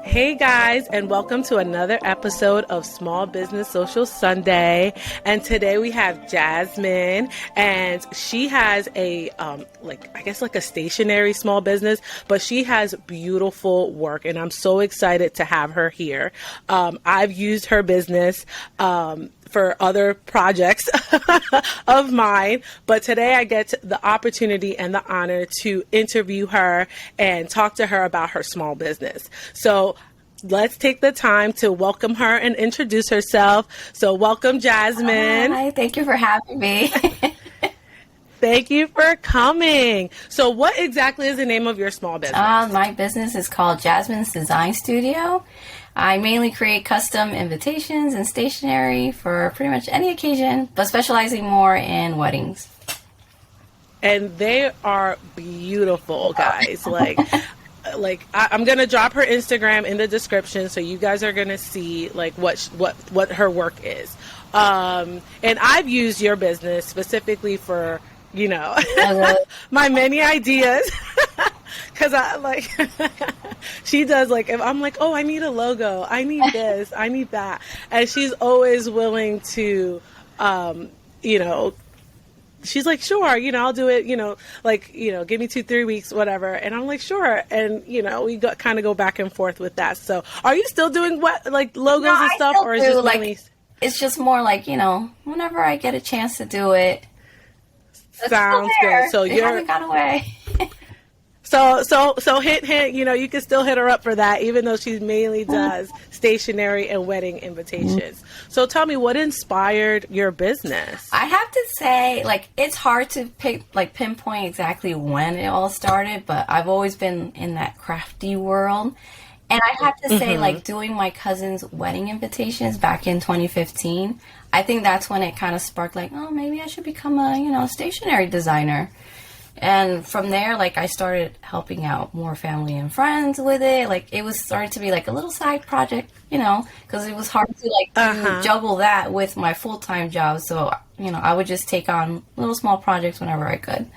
Hey guys, and welcome to another episode of Small Business Social Sunday. And today we have Jasmine, and she has a like a stationary small business, but she has beautiful work, and I'm so excited to have her here. I've used her business for other projects of mine, but today I get the opportunity and the honor to interview her and talk to her about her small business. So let's take the time to welcome her and introduce herself. So welcome, Jasmine. Hi, thank you for having me. Thank you for coming. So what exactly is the name of your small business? My business is called Jasmine's Design Studio. I mainly create custom invitations and stationery for pretty much any occasion, but specializing more in weddings. And they are beautiful, guys. I'm gonna drop her Instagram in the description, so you guys are gonna see like what her work is. And I've used your business specifically for my many ideas. Cause she does if I'm like, oh, I need a logo, I need this, I need that. And she's always willing to, she's like, sure, I'll do it, give me 2-3 weeks, whatever. And I'm like, sure. And, we kind of go back and forth with that. So are you still doing logos and stuff? Or is it mainly... It's just more whenever I get a chance to do it. Sounds good. So you haven't gone away. So hint, you can still hit her up for that, even though she mainly does stationery and wedding invitations. So tell me, what inspired your business? I have to say, it's hard to pinpoint exactly when it all started, but I've always been in that crafty world. And I have to say, doing my cousin's wedding invitations back in 2015, I think that's when it kind of sparked, maybe I should become a, stationery designer. And from there, I started helping out more family and friends with it. It was starting to be a little side project, because it was hard to to juggle that with my full-time job. So, I would just take on little small projects whenever I could.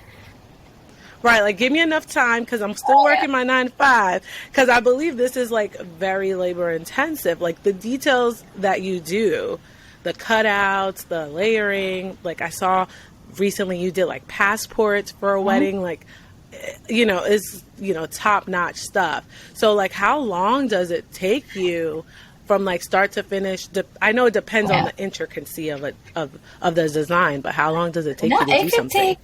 Right, give me enough time because I'm still working my 9 to 5. Because I believe this is very labor intensive. The details that you do, the cutouts, the layering. I saw recently you did passports for a wedding. Is top notch stuff. So how long does it take you from start to finish? I know it depends on the intricacy of it of the design, but how long does it take you to do something?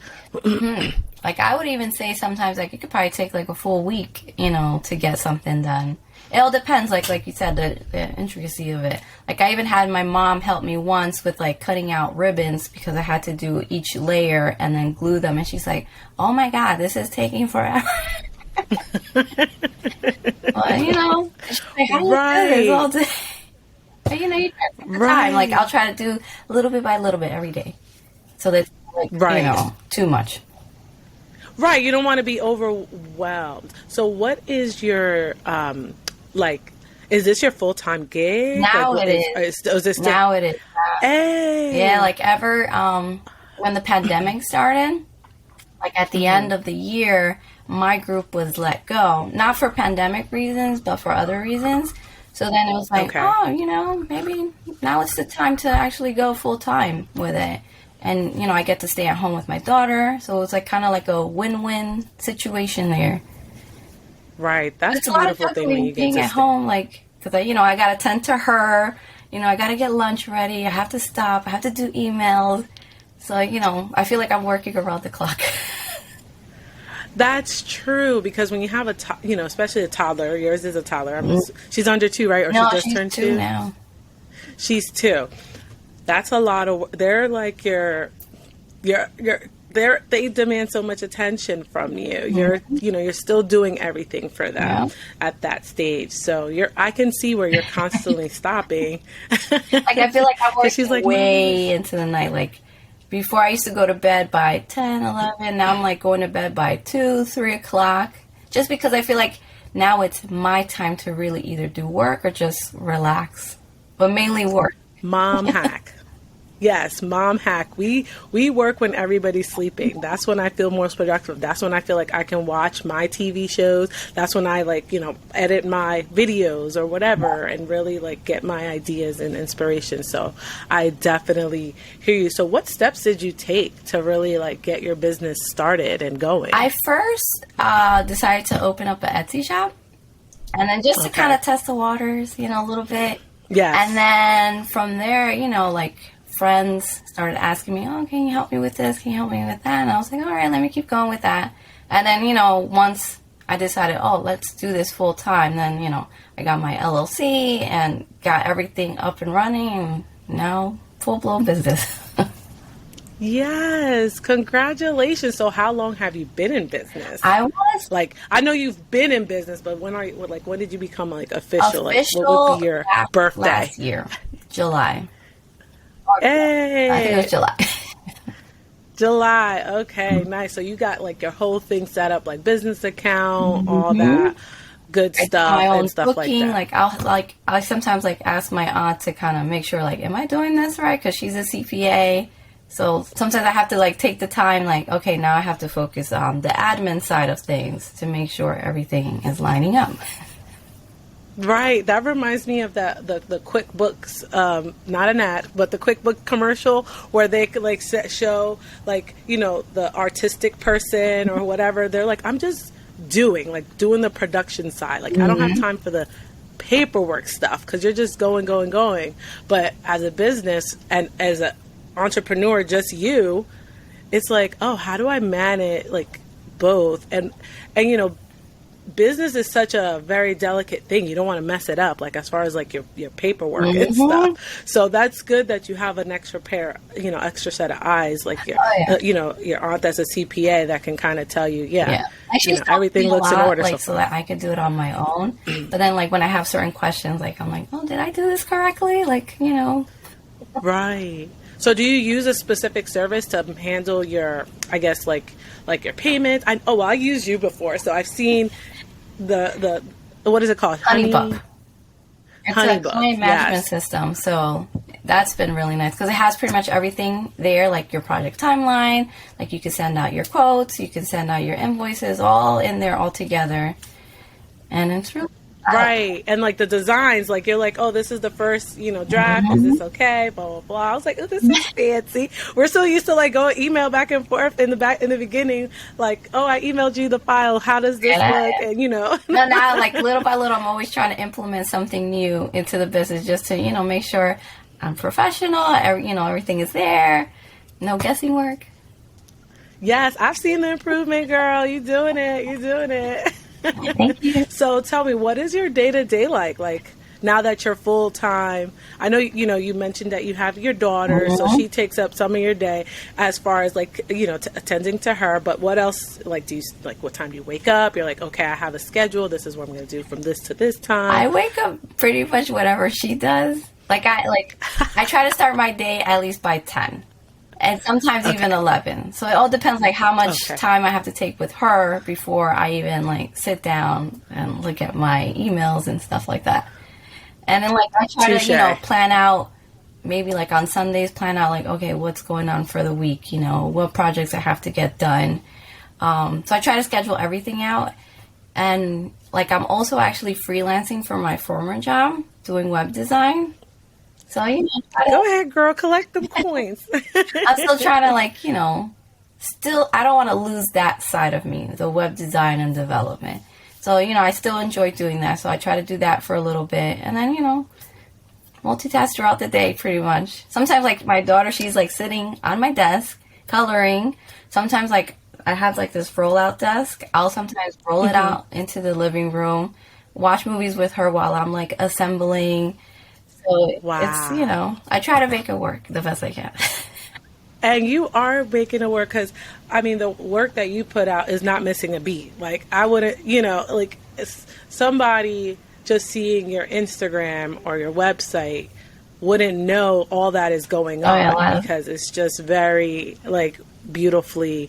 I would even say sometimes it could probably take a full week, to get something done. It all depends, like you said, the intricacy of it. I even had my mom help me once with cutting out ribbons because I had to do each layer and then glue them, and she's like, "Oh my God, this is taking forever." But how do you do this all day? But you take the time. I'll try to do little bit by little bit every day, so that's too much. Right, you don't want to be overwhelmed. So what is your, is this your full-time gig? Now it is. Is this now it is. Hey. Yeah, when the pandemic started, at the end of the year, my group was let go. Not for pandemic reasons, but for other reasons. So then it was maybe now it's the time to actually go full-time with it. And, I get to stay at home with my daughter. So it's kind of a win-win situation there. Right. That's the beautiful thing when you get to being at home, because, I got to tend to her. I got to get lunch ready. I have to stop. I have to do emails. So, I feel like I'm working around the clock. That's true. Because when you have especially a toddler, yours is a toddler. She's under 2, right? Or no, she just she's turned 2 now. She's 2. That's a lot of. They're they demand so much attention from you. You're still doing everything for them at that stage. So I can see where you're constantly stopping. I feel like I'm working way into the night. Before I used to go to bed by 10, 11. Now I'm going to bed by 2, 3 o'clock. Just because I feel like now it's my time to really either do work or just relax, but mainly work. Mom hack. Yes, mom hack. We work when everybody's sleeping. That's when I feel most productive. That's when I feel like I can watch my TV shows. That's when I edit my videos or whatever and really get my ideas and inspiration. So I definitely hear you. So what steps did you take to really get your business started and going? I first decided to open up an Etsy shop, and then just to kind of test the waters, a little bit. Yes. And then from there, friends started asking me, oh, can you help me with this? Can you help me with that? And I was like, all right, let me keep going with that. And then, once I decided, oh, let's do this full time, then, I got my LLC and got everything up and running, and now full-blown business. Yes, congratulations. So how long have you been in business? I was I know you've been in business, but when did you become official? Official, what would be your birthday? Last year, July. Hey, I think it was July. July. Okay, nice. So you got your whole thing set up, business account, all that good stuff, my own and stuff booking, like that. I sometimes ask my aunt to kind of make sure am I doing this right? Because she's a CPA. So sometimes I have to take the time, okay, now I have to focus on the admin side of things to make sure everything is lining up. Right. That reminds me of the QuickBooks, not an ad, but the QuickBooks commercial where they could show the artistic person or whatever. They're I'm just doing the production side. I don't have time for the paperwork stuff because you're just going. But as a business and as a entrepreneur, just you, it's oh, how do I manage both? And business is such a very delicate thing. You don't want to mess it up, as far as your paperwork and stuff. So that's good that you have an extra pair, extra set of eyes, your aunt that's a CPA that can kind of tell you, everything looks in order. So that I could do it on my own. But then when I have certain questions, I'm oh, did I do this correctly? Right. So do you use a specific service to handle your, I guess, your payments? I used you before, so I've seen the what is it called? Honeybook. It's Honeybook, a client management system, so that's been really nice because it has pretty much everything there, your project timeline, you can send out your quotes, you can send out your invoices, all in there all together, and it's really right. And the designs, you're oh, this is the first, draft. Is this okay? Blah, blah, blah. I was oh, this is fancy. We're so used to go email back and forth in the beginning. Oh, I emailed you the file. How does this look? And, No, now, little by little, I'm always trying to implement something new into the business just to, make sure I'm professional. Everything is there. No guessing work. Yes, I've seen the improvement, girl. You're doing it. Thank you. So tell me, what is your day-to-day like now that you're full-time? I know, you mentioned that you have your daughter, so she takes up some of your day as far as attending to her. But what else, do you, what time do you wake up? You're okay, I have a schedule. This is what I'm going to do from this to this time. I wake up pretty much whatever she does. I try to start my day at least by 10. And sometimes even 11. So it all depends how much time I have to take with her before I even sit down and look at my emails and stuff like that. And then I try to, plan out, maybe on Sundays, plan out okay, what's going on for the week, what projects I have to get done. So I try to schedule everything out. And I'm also actually freelancing for my former job doing web design. So, go ahead, girl, collect them coins. I'm still trying to I don't want to lose that side of me, the web design and development. So, I still enjoy doing that. So I try to do that for a little bit and then, multitask throughout the day pretty much. Sometimes my daughter, she's sitting on my desk coloring. Sometimes I have this roll out desk. I'll sometimes roll it out into the living room, watch movies with her while I'm assembling. So it's, I try to make it work the best I can. And you are making it work because, the work that you put out is not missing a beat. I wouldn't, somebody just seeing your Instagram or your website wouldn't know all that is going on because it's just very, beautifully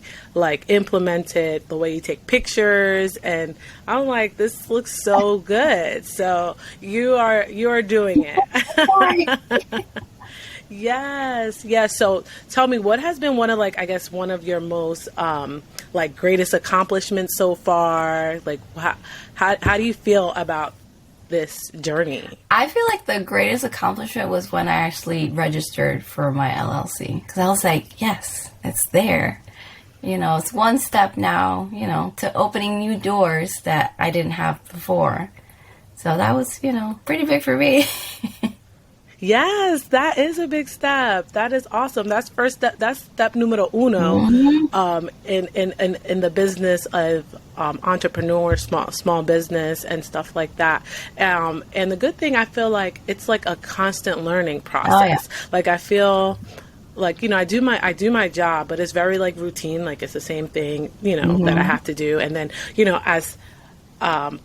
implemented, the way you take pictures, and I'm this looks so good. So you are doing it. Yes, yes. So tell me, what has been one of like, I guess, one of your most like greatest accomplishments so far? Like, how do you feel about this journey? I feel like the greatest accomplishment was when I actually registered for my LLC, because I was like, yes, it's there. You know, it's one step now, you know, to opening new doors that I didn't have before. So that was, you know, pretty big for me. Yes, that is a big step. That is awesome. That's first step. That's step numero uno, in the business of entrepreneur, small business, and stuff like that. And the good thing, I feel like it's like a constant learning process. Oh, yeah. Like I feel like, you know, I do my job, but it's very like routine. Like it's the same thing, you know, that I have to do. And then, you know, as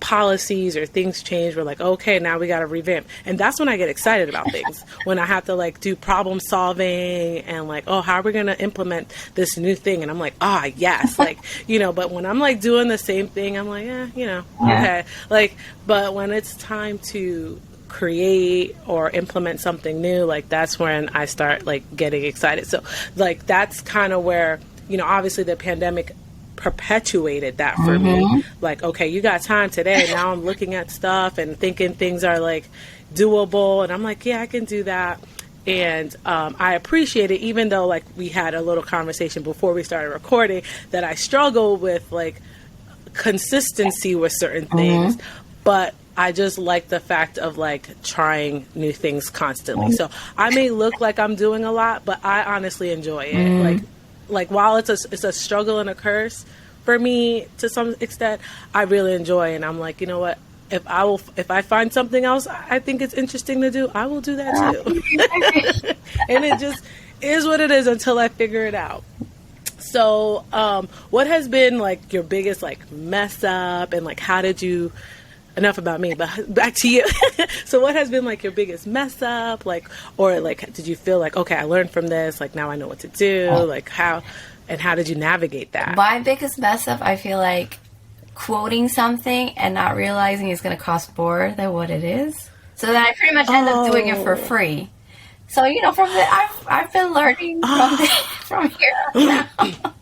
policies or things change, we're like, okay, now we got to revamp. And that's when I get excited about things, when I have to like do problem solving and like, oh, how are we going to implement this new thing? And I'm like, yes, like, you know, but when I'm like doing the same thing, I'm like, you know, okay. Like, but when it's time to create or implement something new, like that's when I start like getting excited. So like, that's kind of where, you know, obviously the pandemic perpetuated that for me. Like, okay, you got time today. Now I'm looking at stuff and thinking things are like doable. And I'm like, yeah, I can do that. And I appreciate it, even though like we had a little conversation before we started recording that I struggle with like consistency with certain things. But I just like the fact of like trying new things constantly. So I may look like I'm doing a lot, but I honestly enjoy it. Like while it's a struggle and a curse for me to some extent, I really enjoy it. And I'm like, you know what? If I find something else I think it's interesting to do, I will do that too. And it just is what it is until I figure it out. So, what has been like your biggest like mess up, and like how did you? Enough about me, but back to you. So what has been like your biggest mess up, like, or like, did you feel like, okay, I learned from this, like now I know what to do, like how did you navigate that? My biggest mess up, I feel like quoting something and not realizing it's going to cost more than what it is. So then I pretty much end up doing it for free. So, you know, from I've been learning from here on out.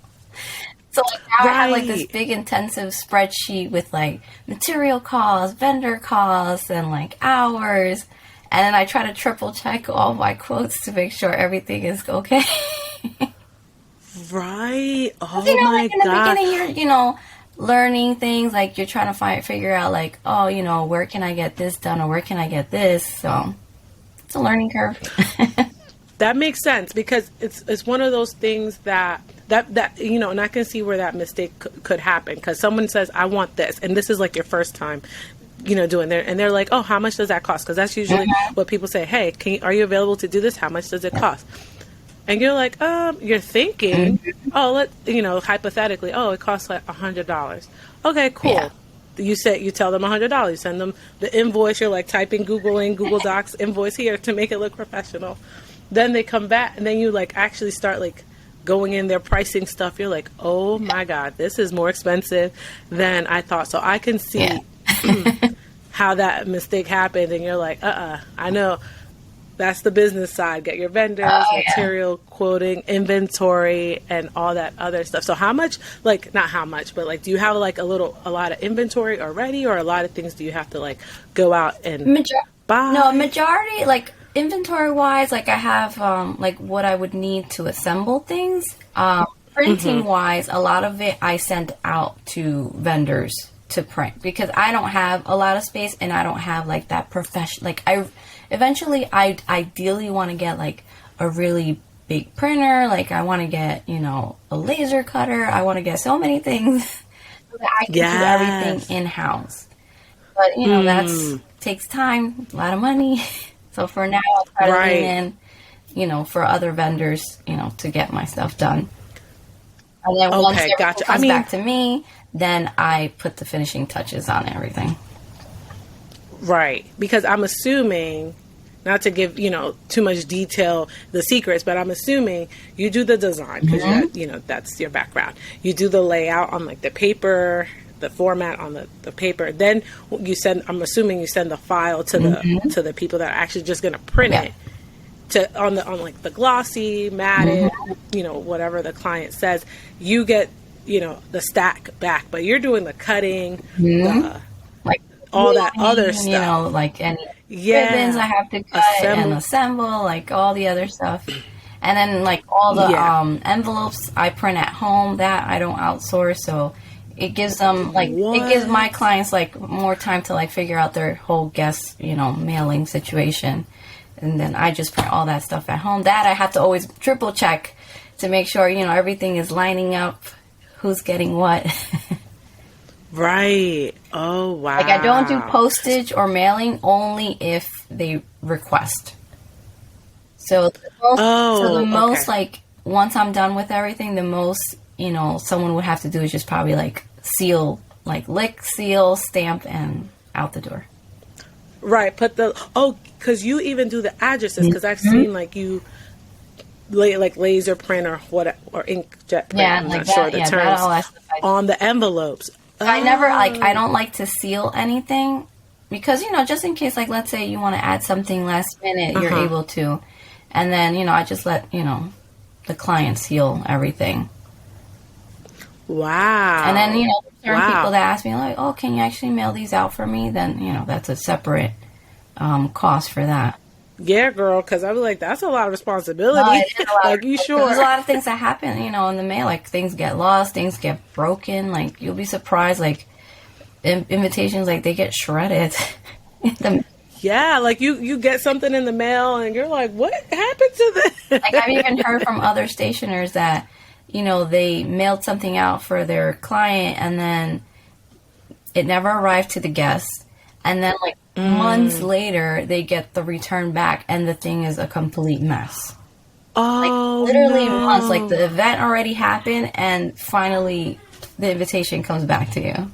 So like now I have like this big intensive spreadsheet with like material costs, vendor costs, and like hours. And then I try to triple check all my quotes to make sure everything is okay. Right. Oh, you know, my like in the God. beginning, you're, you know, learning things, like you're trying to figure out like, oh, you know, where can I get this done or where can I get this? So it's a learning curve. That makes sense, because it's one of those things that you know, and I can see where that mistake could happen, because someone says, I want this, and this is like your first time, you know, doing there, and they're like, oh, how much does that cost? Because that's usually what people say. Hey, are you available to do this? How much does it cost? And you're like, you're thinking, you know, hypothetically, it costs like $100. Okay, cool. Yeah. You tell them $100. You send them the invoice. You're like typing Google Docs invoice here to make it look professional. Then they come back, and then you like actually start like going in their pricing stuff. You're like, oh my God, this is more expensive than I thought. So I can see how that mistake happened. And you're like, I know. That's the business side. Get your vendors, material quoting, inventory, and all that other stuff. So how much, like, not how much, but like, do you have like a lot of inventory already, or a lot of things do you have to like go out and buy? No, majority, like inventory wise, like I have like what I would need to assemble things. Printing wise, a lot of it I send out to vendors to print, because I don't have a lot of space and I don't have like that profession. Like I ideally want to get like a really big printer. Like I want to get, you know, a laser cutter. I want to get so many things so that I can do everything in-house. But, you know, that's takes time, a lot of money. So for now, I'll try to lean in, you know, for other vendors, you know, to get my stuff done. And then once everything comes back to me, then I put the finishing touches on everything. Right. Because I'm assuming, not to give, you know, too much detail, the secrets, but I'm assuming you do the design, because you know, that's your background. You do the layout on like the paper, the format on the paper. Then I'm assuming you send the file to the people that are actually just going to print it to on like the glossy, matted, whatever the client says, you get, the stack back, but you're doing the cutting, like all that other stuff. Like any ribbons I have to cut and assemble, like all the other stuff. And then like all the envelopes I print at home, that I don't outsource, so it gives them it gives my clients like more time to like figure out their whole guest, mailing situation. And then I just print all that stuff at home. That I have to always triple check to make sure, everything is lining up, who's getting what. Right. Oh, wow. Like I don't do postage or mailing only if they request. So the most like once I'm done with everything, the most, someone would have to do is just probably like seal, like lick, seal, stamp, and out the door. Right. Because you even do the addresses, because I've seen like you like laser print or inkjet print. Yeah, I'm like not sure the terms on the envelopes. I never I don't like to seal anything because, just in case, like, let's say you want to add something last minute, you're able to. And then, I just let, the client seal everything. Wow. And then, certain people that ask me, like, oh, can you actually mail these out for me? Then, that's a separate cost for that. Yeah, girl, because I was like, that's a lot of responsibility. Like, you sure? There's a lot of things that happen, in the mail. Like, things get lost, things get broken. Like, you'll be surprised, like, invitations, like, they get shredded. Yeah, like you get something in the mail and you're like, what happened to this? Like I've even heard from other stationers that, they mailed something out for their client and then it never arrived to the guest. And then like months later, they get the return back and the thing is a complete mess. Oh, like literally months. Like the event already happened and finally the invitation comes back to you.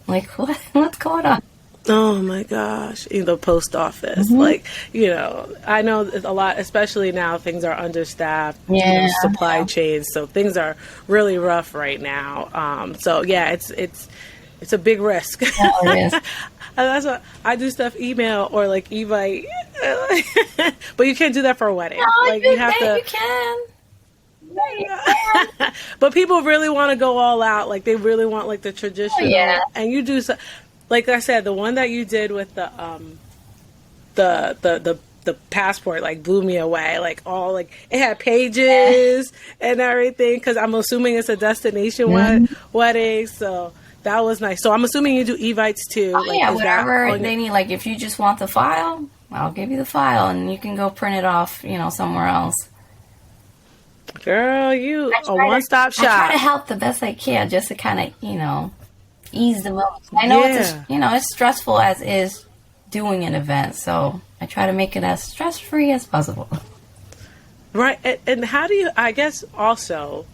Like, what's going on? Oh my gosh, in the post office. Like, I know a lot, especially now things are understaffed, supply chains. So things are really rough right now. So yeah, it's a big risk. Yeah, it is. And that's what I do stuff email or like Evite, but you can't do that for a wedding. No, like you have to. You can. But people really want to go all out. Like they really want like the traditional. And you do so. Like I said, the one that you did with the passport like blew me away. Like all like it had pages and everything. Because I'm assuming it's a destination wedding, so that was nice. So I'm assuming you do evites too. Oh, like, yeah, whatever they need. Like if you just want the file, I'll give you the file, and you can go print it off, somewhere else. Girl, you a one-stop shop. I try to help the best I can, just to kind of ease the moment. I know it's stressful as is doing an event, so I try to make it as stress-free as possible. Right. And how do you, I guess also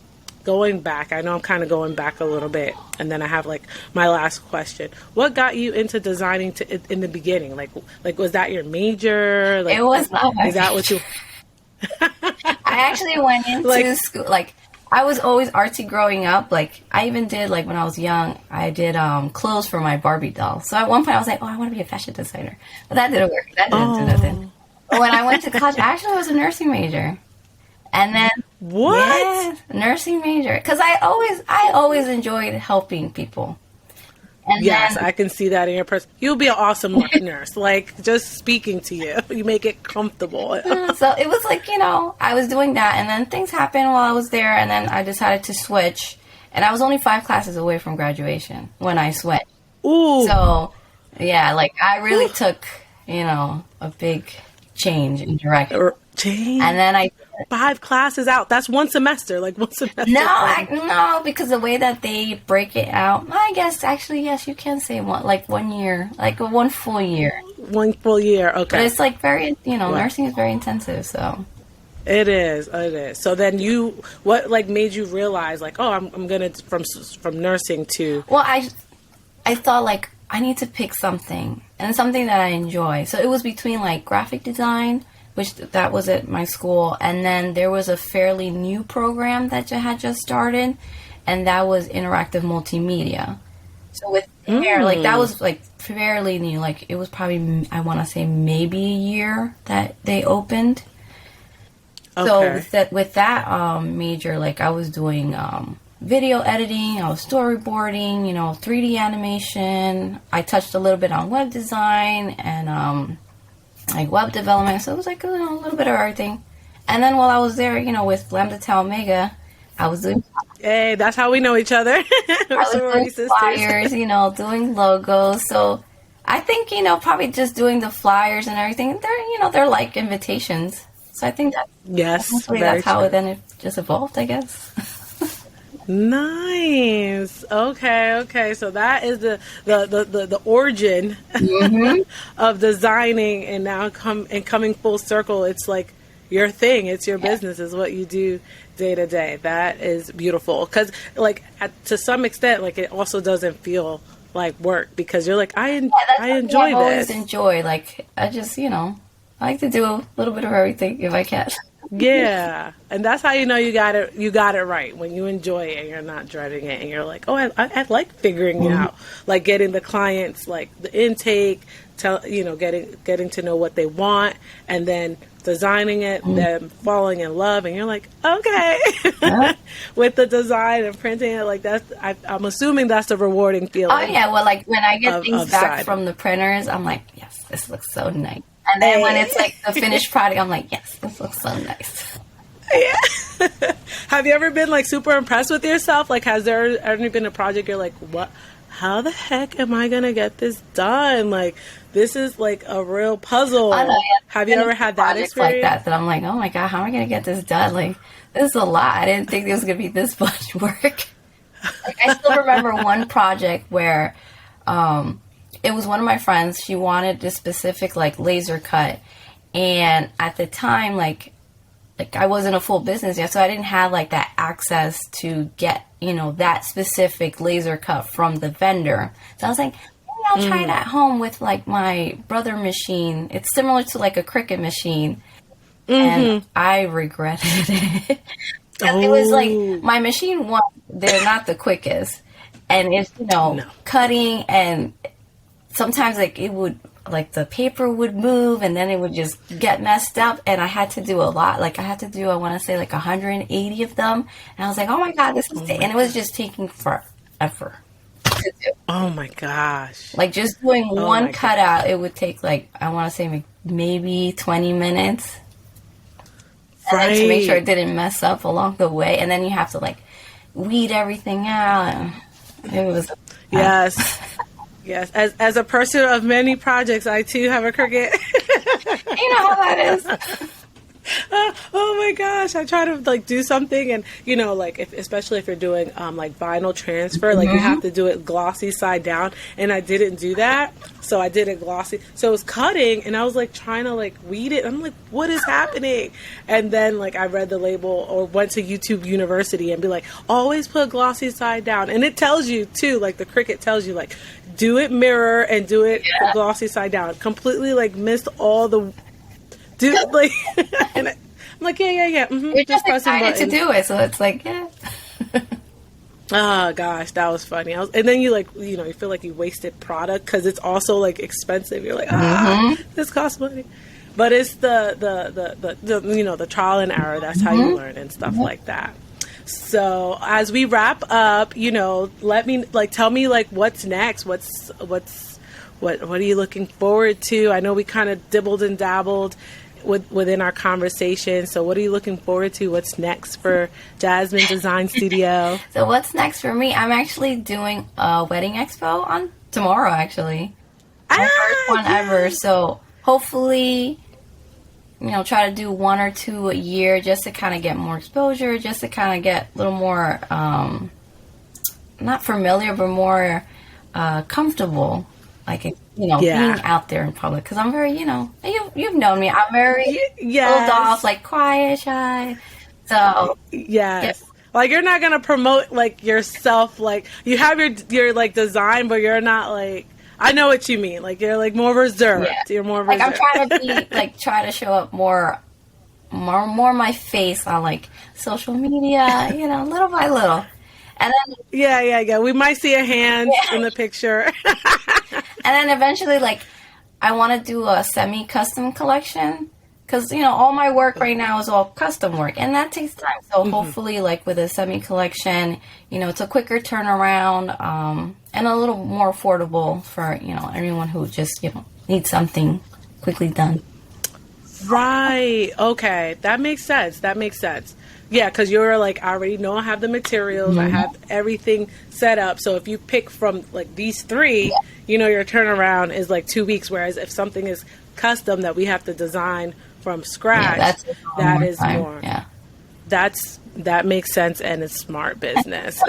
going back, I know I'm kind of going back a little bit, and then I have like my last question. What got you into designing in the beginning? Like was that your major? Like, it was not my Is that what you I actually went into school, like I was always artsy growing up. Like I even did, like when I was young, I did clothes for my Barbie doll. So at one point I was like, oh, I want to be a fashion designer. But that didn't work. That didn't do nothing. But when I went to college, I actually was a nursing major. And then nursing major. Because I always enjoyed helping people. And yes, I can see that in your person. You'll be an awesome nurse. Like, just speaking to you, you make it comfortable. So it was like, I was doing that, and then things happened while I was there, and then I decided to switch. And I was only 5 classes away from graduation when I switched. Ooh. So, yeah, like, I really took, a big change in direction. And then 5 classes out. That's one semester. Like one semester. No, because the way that they break it out, I guess actually yes, you can say 1 year, like 1 full year. 1 full year. Okay. But it's like very, nursing is very intensive. So it is. So then what like made you realize like, oh, I'm gonna from nursing to. Well, I thought like I need to pick something and something that I enjoy. So it was between like graphic design, which that was at my school, and then there was a fairly new program that had just started, and that was interactive multimedia. So with there, like that was like fairly new. Like it was probably, I want to say maybe a year that they opened, So Okay. with that major, like I was doing video editing, I was storyboarding, 3D animation. I touched a little bit on web design and like web development. So it was like a little bit of everything. And then while I was there, with Lambda Tau Omega, I was doing Hey, that's how we know each other. I We're was sorority doing sisters. flyers, doing logos. So I think, probably just doing the flyers and everything, they're like invitations. So I think that Yes, hopefully very that's how true. it then it just evolved, I guess. Nice. Okay. So that is the origin Mm-hmm. of designing, and now coming full circle. It's like your thing. It's your business. Is what you do day to day. That is beautiful. Because like to some extent, like it also doesn't feel like work because you're like I That's I something enjoy I've always this. enjoyed. Like I just, I like to do a little bit of everything if I can. Yeah, and that's how you know you got it. You got it right when you enjoy it and you're not dreading it, and you're like, oh, I like figuring it out, like getting the clients, like the intake, getting to know what they want, and then designing it, them falling in love, and you're like, okay, Yeah. with the design and printing it, like I'm assuming that's the rewarding feeling. Oh yeah, well, like when I get Of things back side. from the printers, I'm like, yes, this looks so nice. And then when Hey. it's like the finished product, I'm like, yes, this looks so nice. Yeah. Have you ever been like super impressed with yourself? Like, has there ever been a project you're like, what? How the heck am I gonna get this done? Like, this is like a real puzzle. I know, yeah. Have you ever had that Projects experience? like that I'm like, oh my god, how am I gonna get this done? Like, this is a lot. I didn't think it was gonna be this much work. Like, I still remember one project where it was one of my friends. She wanted this specific like laser cut, and at the time, like I wasn't a full business yet, so I didn't have like that access to get that specific laser cut from the vendor. So I was like, maybe I'll try it at home with like my brother machine. It's similar to like a Cricut machine, and I regretted it. 'Cause it was like my machine one, they're not the quickest, and it's cutting, and sometimes like it would like the paper would move and then it would just get messed up, and I had to do a lot. Like I had to do, I want to say like 180 of them, and I was like, oh my god, this is and it was just taking forever to do. Oh my gosh. Like just doing my one God. cutout, it would take like, I want to say maybe 20 minutes. And then to make sure it didn't mess up along the way. And then you have to like weed everything out. And it was Yes. Yes. As a person of many projects, I too have a Cricut. you know how that is. Oh my gosh, I try to like do something, and like especially if you're doing like vinyl transfer, like you have to do it glossy side down, and I didn't do that, so I did it glossy, so it was cutting, and I was like trying to like weed it. I'm like, what is happening? And then like I read the label or went to YouTube University and be like, always put glossy side down, and it tells you too, like the Cricut tells you like do it mirror and do it glossy side down. Completely like missed all the like, and I'm like, yeah. You're just excited to do it, so it's like, yeah. Oh gosh, that was funny. And then you like, you feel like you wasted product because it's also like expensive. You're like, this costs money, but it's the trial and error. That's how you learn and stuff like that. So as we wrap up, tell me like what's next. What are you looking forward to? I know we kind of dibbled and dabbled within our conversation. So what are you looking forward to? What's next for Jasmine Design Studio? So what's next for me? I'm actually doing a wedding expo on tomorrow, actually. My first one ever. So hopefully, try to do one or two a year just to kind of get more exposure, just to kind of get a little more, not familiar, but more comfortable. Like, being out there in public. Because I'm very, you've known me. I'm very closed off, like quiet, shy. So, yes. Like, you're not going to promote, like, yourself. Like, you have your like, design, but you're not, like, I know what you mean. Like, you're, like, more reserved. Yeah. You're more reserved. Like, I'm trying to be, like, try to show up more my face on, like, social media, little by little. And then, yeah. We might see a hand in the picture. And then eventually, like, I want to do a semi-custom collection because all my work right now is all custom work, and that takes time. So hopefully, like with a semi collection, it's a quicker turnaround, and a little more affordable for anyone who just needs something quickly done. Right. Okay. That makes sense. Yeah, because you're like, I already know I have the materials, I have everything set up. So if you pick from like these three, your turnaround is like 2 weeks. Whereas if something is custom that we have to design from scratch, that is more. Yeah. That makes sense, and it's smart business.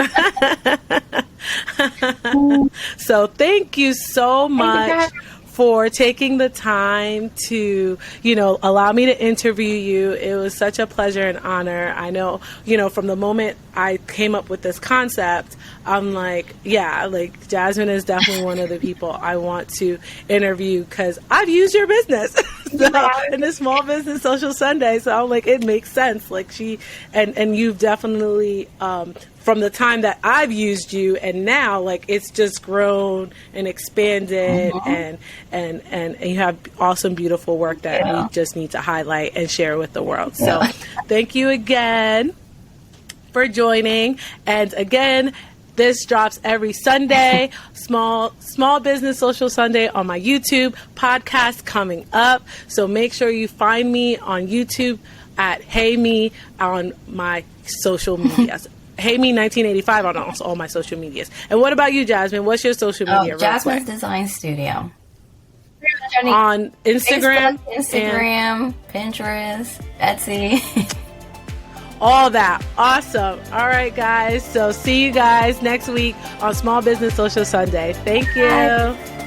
So thank you so much for taking the time to, allow me to interview you. It was such a pleasure and honor. I know, from the moment I came up with this concept, I'm like, yeah, like Jasmine is definitely one of the people I want to interview because I've used your business in the Small Business Social Sunday. So I'm like, it makes sense. Like and you've definitely, from the time that I've used you and now, like it's just grown and expanded, and you have awesome, beautiful work that we just need to highlight and share with the world. So thank you again for joining. And again, this drops every Sunday, small Business Social Sunday on my YouTube podcast coming up. So make sure you find me on YouTube at Hey Me on my social medias. Hey Me 1985 on all my social medias. And what about you, Jasmine? What's your social media? Jasmine's Design Studio. On Instagram? Facebook, Instagram, Pinterest, Etsy. All that. Awesome. All right, guys. So see you guys next week on Small Business Social Sunday. Thank you. Bye.